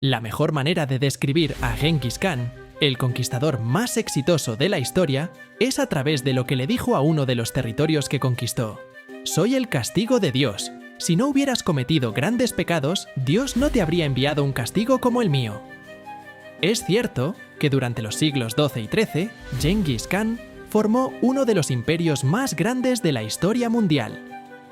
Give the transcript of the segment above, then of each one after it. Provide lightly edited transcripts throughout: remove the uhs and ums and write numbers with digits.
La mejor manera de describir a Genghis Khan, el conquistador más exitoso de la historia, es a través de lo que le dijo a uno de los territorios que conquistó. «Soy el castigo de Dios. Si no hubieras cometido grandes pecados, Dios no te habría enviado un castigo como el mío». Es cierto que durante los siglos XII y XIII, Genghis Khan formó uno de los imperios más grandes de la historia mundial.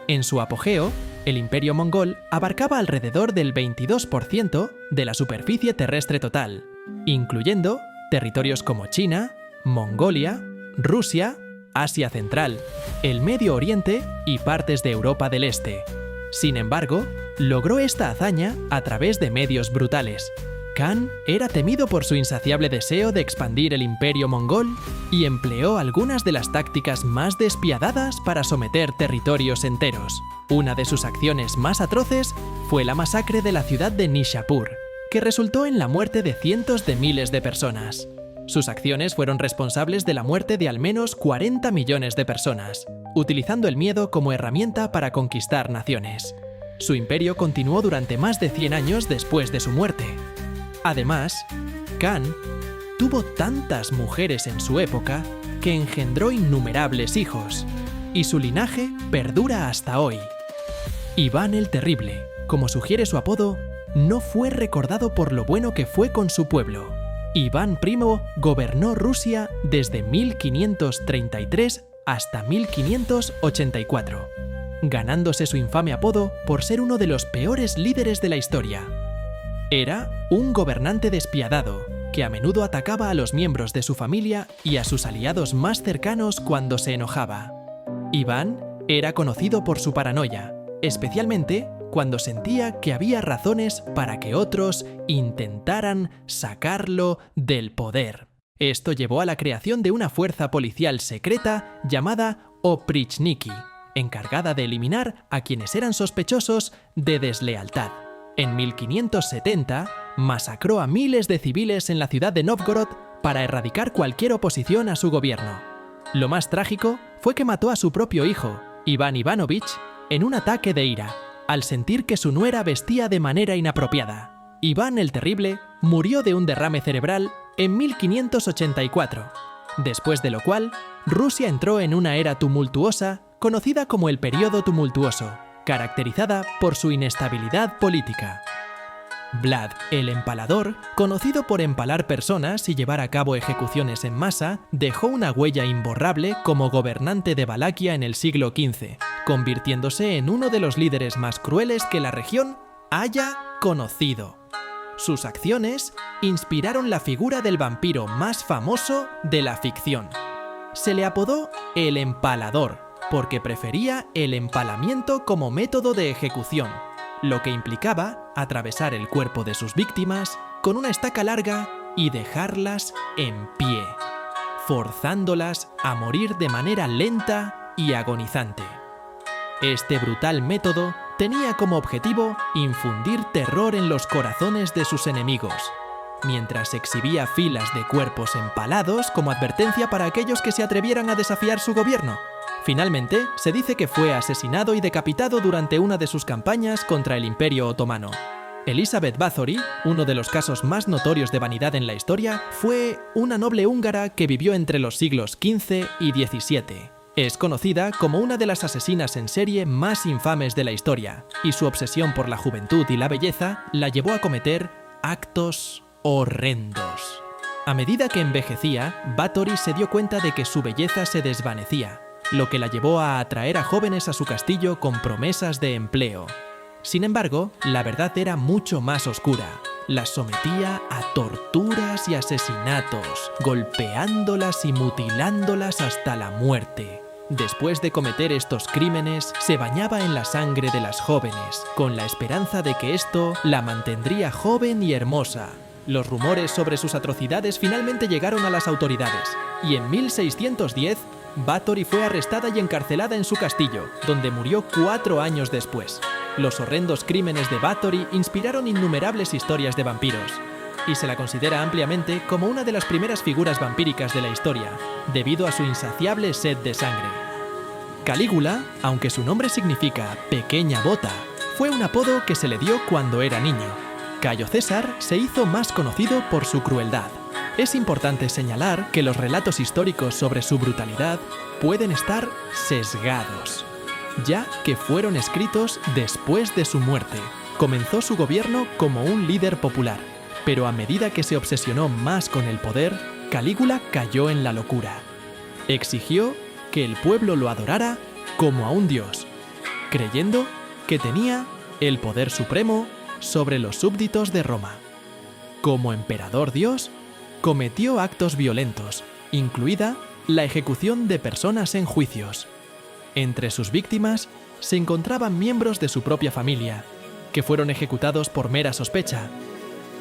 En su apogeo, el imperio mongol abarcaba alrededor del 22% de la superficie terrestre total, incluyendo territorios como China, Mongolia, Rusia, Asia Central, el Medio Oriente y partes de Europa del Este. Sin embargo, logró esta hazaña a través de medios brutales. Khan era temido por su insaciable deseo de expandir el imperio mongol y empleó algunas de las tácticas más despiadadas para someter territorios enteros. Una de sus acciones más atroces fue la masacre de la ciudad de Nishapur, que resultó en la muerte de cientos de miles de personas. Sus acciones fueron responsables de la muerte de al menos 40 millones de personas, utilizando el miedo como herramienta para conquistar naciones. Su imperio continuó durante más de 100 años después de su muerte. Además, Khan tuvo tantas mujeres en su época que engendró innumerables hijos, y su linaje perdura hasta hoy. Iván el Terrible, como sugiere su apodo, no fue recordado por lo bueno que fue con su pueblo. Iván I gobernó Rusia desde 1533 hasta 1584, ganándose su infame apodo por ser uno de los peores líderes de la historia. Era un gobernante despiadado, que a menudo atacaba a los miembros de su familia y a sus aliados más cercanos cuando se enojaba. Iván era conocido por su paranoia, especialmente cuando sentía que había razones para que otros intentaran sacarlo del poder. Esto llevó a la creación de una fuerza policial secreta llamada Oprichniki, encargada de eliminar a quienes eran sospechosos de deslealtad. En 1570, masacró a miles de civiles en la ciudad de Novgorod para erradicar cualquier oposición a su gobierno. Lo más trágico fue que mató a su propio hijo, Iván Ivanovich, en un ataque de ira, al sentir que su nuera vestía de manera inapropiada. Iván el Terrible murió de un derrame cerebral en 1584, después de lo cual Rusia entró en una era tumultuosa conocida como el Período Tumultuoso, caracterizada por su inestabilidad política. Vlad el Empalador, conocido por empalar personas y llevar a cabo ejecuciones en masa, dejó una huella imborrable como gobernante de Valaquia en el siglo XV, convirtiéndose en uno de los líderes más crueles que la región haya conocido. Sus acciones inspiraron la figura del vampiro más famoso de la ficción. Se le apodó el Empalador, porque prefería el empalamiento como método de ejecución, lo que implicaba atravesar el cuerpo de sus víctimas con una estaca larga y dejarlas en pie, forzándolas a morir de manera lenta y agonizante. Este brutal método tenía como objetivo infundir terror en los corazones de sus enemigos, mientras exhibía filas de cuerpos empalados como advertencia para aquellos que se atrevieran a desafiar su gobierno. Finalmente, se dice que fue asesinado y decapitado durante una de sus campañas contra el Imperio Otomano. Elizabeth Bathory, uno de los casos más notorios de vanidad en la historia, fue una noble húngara que vivió entre los siglos XV y XVII. Es conocida como una de las asesinas en serie más infames de la historia, y su obsesión por la juventud y la belleza la llevó a cometer actos horrendos. A medida que envejecía, Bathory se dio cuenta de que su belleza se desvanecía, lo que la llevó a atraer a jóvenes a su castillo con promesas de empleo. Sin embargo, la verdad era mucho más oscura. Las sometía a torturas y asesinatos, golpeándolas y mutilándolas hasta la muerte. Después de cometer estos crímenes, se bañaba en la sangre de las jóvenes, con la esperanza de que esto la mantendría joven y hermosa. Los rumores sobre sus atrocidades finalmente llegaron a las autoridades, y en 1610, Bathory fue arrestada y encarcelada en su castillo, donde murió 4 años después. Los horrendos crímenes de Bathory inspiraron innumerables historias de vampiros, y se la considera ampliamente como una de las primeras figuras vampíricas de la historia, debido a su insaciable sed de sangre. Calígula, aunque su nombre significa pequeña bota, fue un apodo que se le dio cuando era niño. Cayo César se hizo más conocido por su crueldad. Es importante señalar que los relatos históricos sobre su brutalidad pueden estar sesgados, ya que fueron escritos después de su muerte. Comenzó su gobierno como un líder popular, pero a medida que se obsesionó más con el poder, Calígula cayó en la locura. Exigió que el pueblo lo adorara como a un dios, creyendo que tenía el poder supremo sobre los súbditos de Roma. Como emperador dios, cometió actos violentos, incluida la ejecución de personas en juicios. Entre sus víctimas se encontraban miembros de su propia familia, que fueron ejecutados por mera sospecha.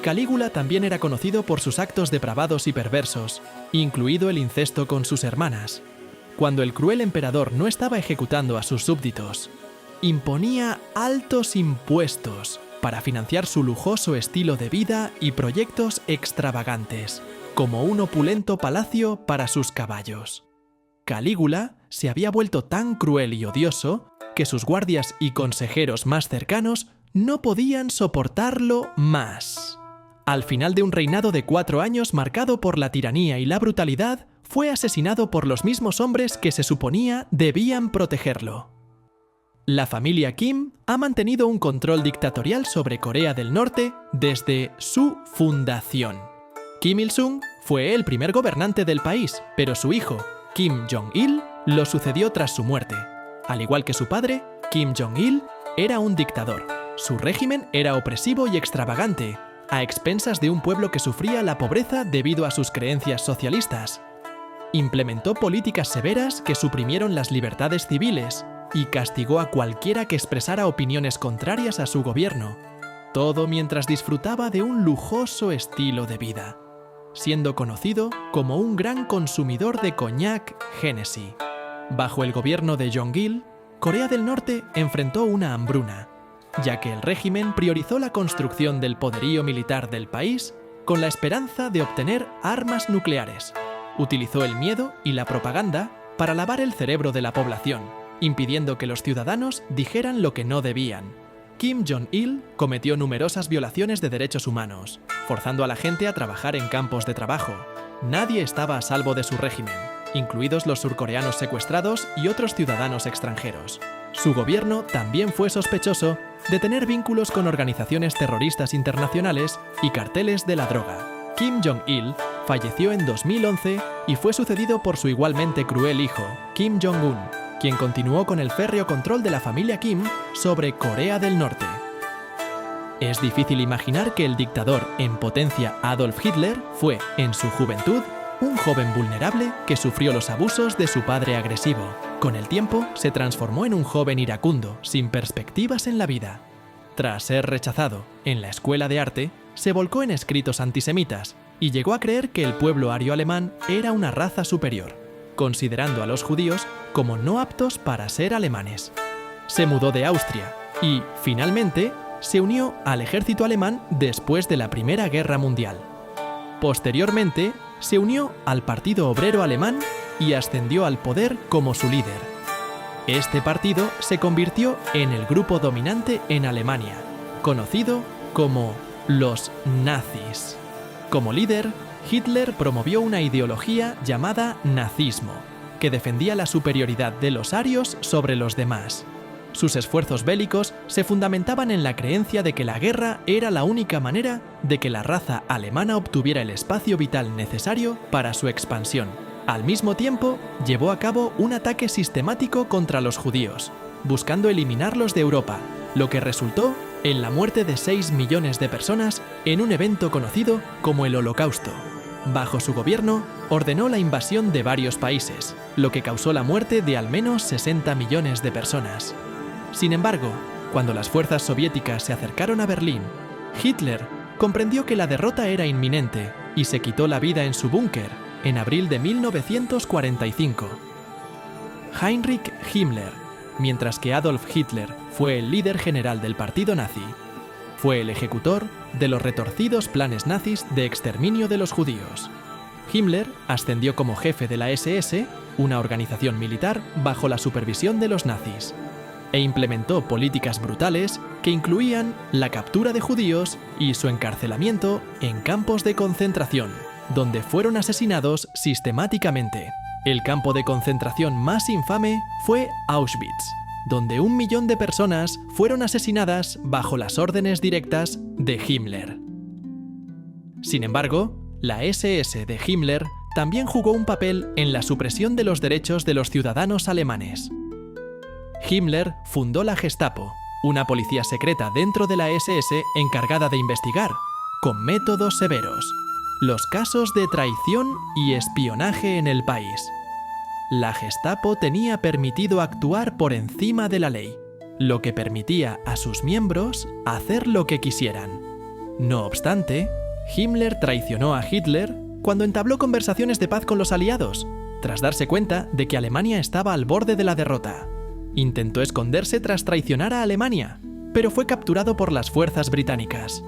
Calígula también era conocido por sus actos depravados y perversos, incluido el incesto con sus hermanas. Cuando el cruel emperador no estaba ejecutando a sus súbditos, imponía altos impuestos para financiar su lujoso estilo de vida y proyectos extravagantes, como un opulento palacio para sus caballos. Calígula se había vuelto tan cruel y odioso que sus guardias y consejeros más cercanos no podían soportarlo más. Al final de un reinado de 4 años marcado por la tiranía y la brutalidad, fue asesinado por los mismos hombres que se suponía debían protegerlo. La familia Kim ha mantenido un control dictatorial sobre Corea del Norte desde su fundación. Kim Il-sung fue el primer gobernante del país, pero su hijo, Kim Jong-il, lo sucedió tras su muerte. Al igual que su padre, Kim Jong-il era un dictador. Su régimen era opresivo y extravagante, a expensas de un pueblo que sufría la pobreza debido a sus creencias socialistas. Implementó políticas severas que suprimieron las libertades civiles y castigó a cualquiera que expresara opiniones contrarias a su gobierno, todo mientras disfrutaba de un lujoso estilo de vida, siendo conocido como un gran consumidor de coñac Hennessy. Bajo el gobierno de Jong-il, Corea del Norte enfrentó una hambruna, ya que el régimen priorizó la construcción del poderío militar del país con la esperanza de obtener armas nucleares. Utilizó el miedo y la propaganda para lavar el cerebro de la población, impidiendo que los ciudadanos dijeran lo que no debían. Kim Jong-il cometió numerosas violaciones de derechos humanos, forzando a la gente a trabajar en campos de trabajo. Nadie estaba a salvo de su régimen, incluidos los surcoreanos secuestrados y otros ciudadanos extranjeros. Su gobierno también fue sospechoso de tener vínculos con organizaciones terroristas internacionales y carteles de la droga. Kim Jong-il falleció en 2011 y fue sucedido por su igualmente cruel hijo, Kim Jong-un, quien continuó con el férreo control de la familia Kim sobre Corea del Norte. Es difícil imaginar que el dictador en potencia Adolf Hitler fue, en su juventud, un joven vulnerable que sufrió los abusos de su padre agresivo. Con el tiempo, se transformó en un joven iracundo, sin perspectivas en la vida. Tras ser rechazado en la escuela de arte, se volcó en escritos antisemitas y llegó a creer que el pueblo ario-alemán era una raza superior, considerando a los judíos como no aptos para ser alemanes. Se mudó de Austria y, finalmente, se unió al ejército alemán después de la Primera Guerra Mundial. Posteriormente, se unió al Partido Obrero Alemán y ascendió al poder como su líder. Este partido se convirtió en el grupo dominante en Alemania, conocido como los nazis. Como líder, Hitler promovió una ideología llamada nazismo, que defendía la superioridad de los arios sobre los demás. Sus esfuerzos bélicos se fundamentaban en la creencia de que la guerra era la única manera de que la raza alemana obtuviera el espacio vital necesario para su expansión. Al mismo tiempo, llevó a cabo un ataque sistemático contra los judíos, buscando eliminarlos de Europa, lo que resultó en la muerte de 6 millones de personas en un evento conocido como el Holocausto. Bajo su gobierno, ordenó la invasión de varios países, lo que causó la muerte de al menos 60 millones de personas. Sin embargo, cuando las fuerzas soviéticas se acercaron a Berlín, Hitler comprendió que la derrota era inminente y se quitó la vida en su búnker en abril de 1945. Heinrich Himmler, mientras que Adolf Hitler fue el líder general del partido nazi, fue el ejecutor de los retorcidos planes nazis de exterminio de los judíos. Himmler ascendió como jefe de la SS, una organización militar bajo la supervisión de los nazis. e implementó políticas brutales que incluían la captura de judíos y su encarcelamiento en campos de concentración, donde fueron asesinados sistemáticamente. El campo de concentración más infame fue Auschwitz, donde 1 millón de personas fueron asesinadas bajo las órdenes directas de Himmler. Sin embargo, la SS de Himmler también jugó un papel en la supresión de los derechos de los ciudadanos alemanes. Himmler fundó la Gestapo, una policía secreta dentro de la SS encargada de investigar, con métodos severos, los casos de traición y espionaje en el país. La Gestapo tenía permitido actuar por encima de la ley, lo que permitía a sus miembros hacer lo que quisieran. No obstante, Himmler traicionó a Hitler cuando entabló conversaciones de paz con los aliados, tras darse cuenta de que Alemania estaba al borde de la derrota. Intentó esconderse tras traicionar a Alemania, pero fue capturado por las fuerzas británicas.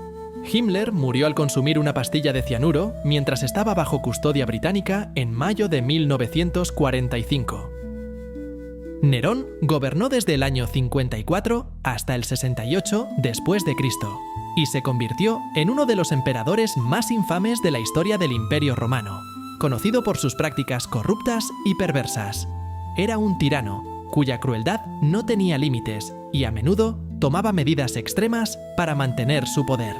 Himmler murió al consumir una pastilla de cianuro mientras estaba bajo custodia británica en mayo de 1945. Nerón gobernó desde el año 54 hasta el 68 después de Cristo y se convirtió en uno de los emperadores más infames de la historia del Imperio Romano, conocido por sus prácticas corruptas y perversas. Era un tirano cuya crueldad no tenía límites y a menudo tomaba medidas extremas para mantener su poder.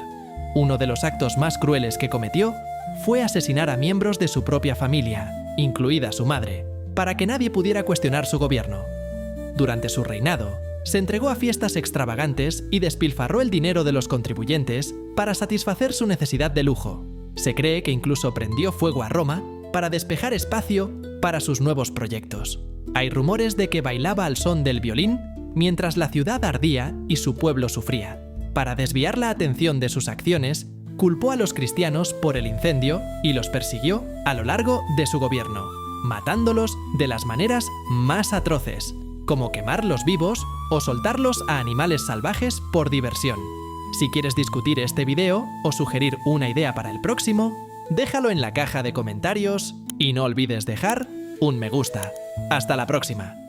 Uno de los actos más crueles que cometió fue asesinar a miembros de su propia familia, incluida su madre, para que nadie pudiera cuestionar su gobierno. Durante su reinado, se entregó a fiestas extravagantes y despilfarró el dinero de los contribuyentes para satisfacer su necesidad de lujo. Se cree que incluso prendió fuego a Roma para despejar espacio para sus nuevos proyectos. Hay rumores de que bailaba al son del violín mientras la ciudad ardía y su pueblo sufría. Para desviar la atención de sus acciones, culpó a los cristianos por el incendio y los persiguió a lo largo de su gobierno, matándolos de las maneras más atroces, como quemarlos vivos o soltarlos a animales salvajes por diversión. Si quieres discutir este video o sugerir una idea para el próximo, déjalo en la caja de comentarios y no olvides dejar un me gusta. ¡Hasta la próxima!